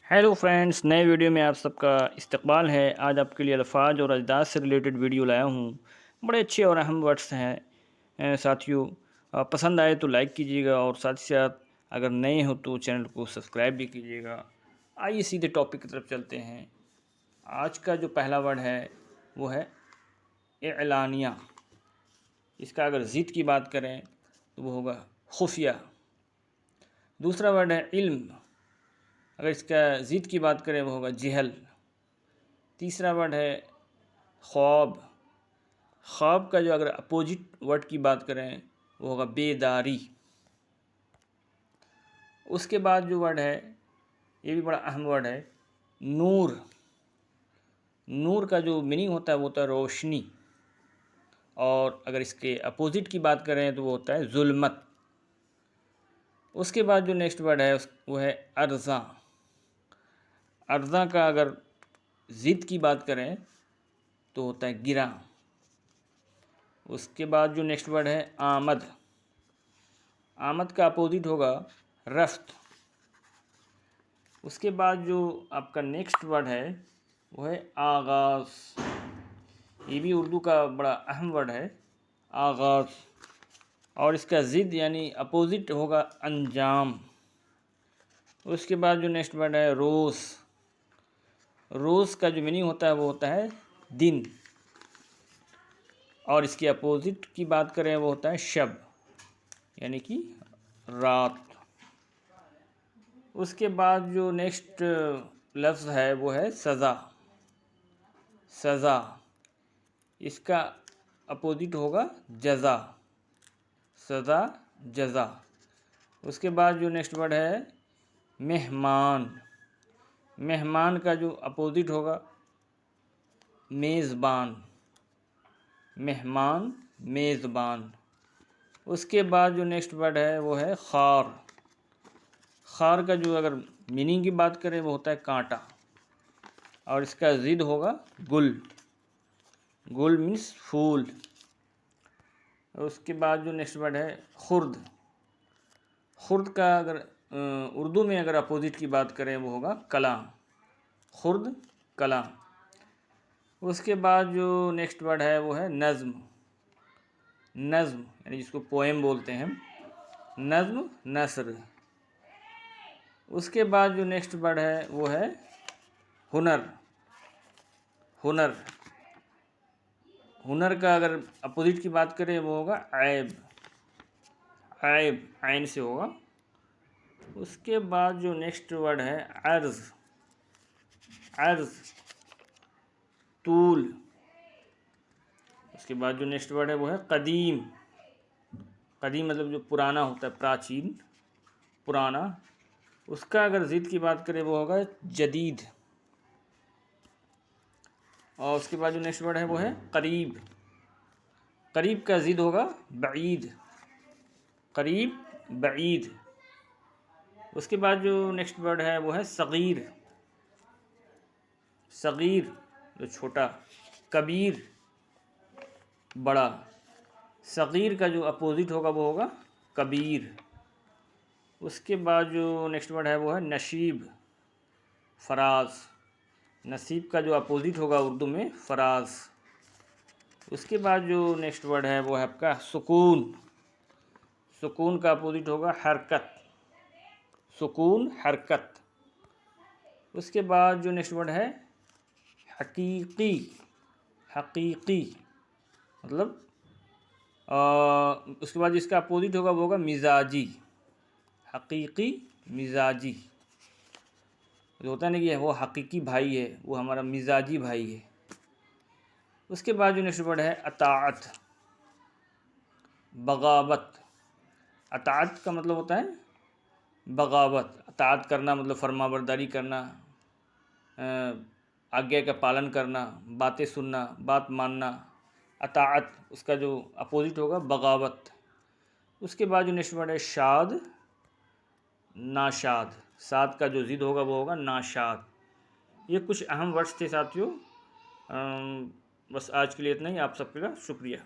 Hello friends, नए video में आप सबका इस्तकबाल है। आज आपके लिए अल्फाज और अजदाद से रिलेटेड वीडियो लाया हूँ। बड़े अच्छे और अहम वर्ड्स हैं साथियों। पसंद आए तो लाइक कीजिएगा और साथ ही साथ अगर नए हो तो चैनल को सब्सक्राइब भी कीजिएगा। आइए सीधे टॉपिक की तरफ चलते हैं। आज का जो पहला वर्ड है वो है एलानिया। इसका अगर ज़िद की बात करें तो वो होगा खुफिया। दूसरा वर्ड है इल्म। अगर इसका ज़िद की बात करें वो होगा जहल। तीसरा वर्ड है ख्वाब। ख्वाब का जो अगर अपोजिट वर्ड की बात करें वो होगा बेदारी। उसके बाद जो वर्ड है ये भी बड़ा अहम वर्ड है नूर। नूर का जो मीनिंग होता है वो होता है रोशनी, और अगर इसके अपोजिट की बात करें तो वो होता है जुल्मत। उसके बाद जो नेक्स्ट वर्ड है वो है अर्ज़ा। अर्ज़ा का अगर ज़िद की बात करें तो होता है गिरा। उसके बाद जो नेक्स्ट वर्ड है आमद। आमद का अपोजिट होगा रफ्त। उसके बाद जो आपका नेक्स्ट वर्ड है वो है आगाज़। ये भी उर्दू का बड़ा अहम वर्ड है आगाज़, और इसका ज़िद यानी अपोजिट होगा अंजाम। उसके बाद जो नेक्स्ट वर्ड है रोज़। रोज़ का जो मीनिंग होता है वो होता है दिन, और इसके अपोजिट की बात करें वो होता है शब यानी कि रात। उसके बाद जो नेक्स्ट लफ्ज़ है वो है सज़ा। सज़ा, इसका अपोजिट होगा जज़ा। सज़ा जज़ा। उसके बाद जो नेक्स्ट वर्ड है मेहमान। मेहमान का जो अपोजिट होगा मेज़बान। मेहमान मेज़बान। उसके बाद जो नेक्स्ट वर्ड है वो है खार। खार का जो अगर मीनिंग की बात करें वो होता है कांटा, और इसका ज़िद होगा गुल। गुल मीन्स फूल। उसके बाद जो नेक्स्ट वर्ड है खुर्द। खुर्द का अगर उर्दू में अगर अपोजिट की बात करें वो होगा कला। खुर्द कला। उसके बाद जो नेक्स्ट वर्ड है वो है नज़्म। नज़्म यानी जिसको पोएम बोलते हैं, नज़्म नस्र। उसके बाद जो नेक्स्ट वर्ड है वो है हुनर। हुनर। हुनर का अगर अपोजिट की बात करें वो होगा ऐब। ऐब ऐन से होगा। उसके बाद जो नेक्स्ट वर्ड है अर्ज़। अर्ज़ तूल। उसके बाद जो नेक्स्ट वर्ड है वो है कदीम। कदीम मतलब जो पुराना होता है, प्राचीन, पुराना। उसका अगर ज़िद की बात करें वो होगा जदीद। और उसके बाद जो नेक्स्ट वर्ड है वो है करीब। करीब का ज़िद होगा बईद। करीब बईद। उसके बाद जो नेक्स्ट वर्ड है वो है सग़ीर। सग़ीर जो छोटा, कबीर बड़ा। सग़ीर का जो अपोजिट होगा वो होगा कबीर। उसके बाद जो नेक्स्ट वर्ड है वो है नशीब। फराज। नसीब का जो अपोजिट होगा उर्दू में फराज। उसके बाद जो नेक्स्ट वर्ड है वो है आपका सुकून। सुकून का अपोजिट होगा हरकत। सुकून हरकत। उसके बाद जो नेक्स्ट वर्ड है हकीकी। हकीकी मतलब उसके बाद जिसका अपोजिट होगा वो होगा मिजाजी। हकीकी मिजाजी, जो होता है ना कि वो हकीकी भाई है, वो हमारा मिजाजी भाई है। उसके बाद जो नेक्स्ट वर्ड है अताअत। बगावत। अताअत का मतलब होता है बगावत। अताअत करना मतलब फरमाबरदारी करना, आज्ञा का पालन करना, बातें सुनना, बात मानना। अताअत उसका जो अपोजिट होगा बगावत। उसके बाद जो नेक्स्ट वर्ड है शाद नाशाद। साद का जो ज़िद होगा वो होगा नाशाद। ये कुछ अहम वर्ड्स थे साथियों। बस आज के लिए इतना ही। आप सबका शुक्रिया।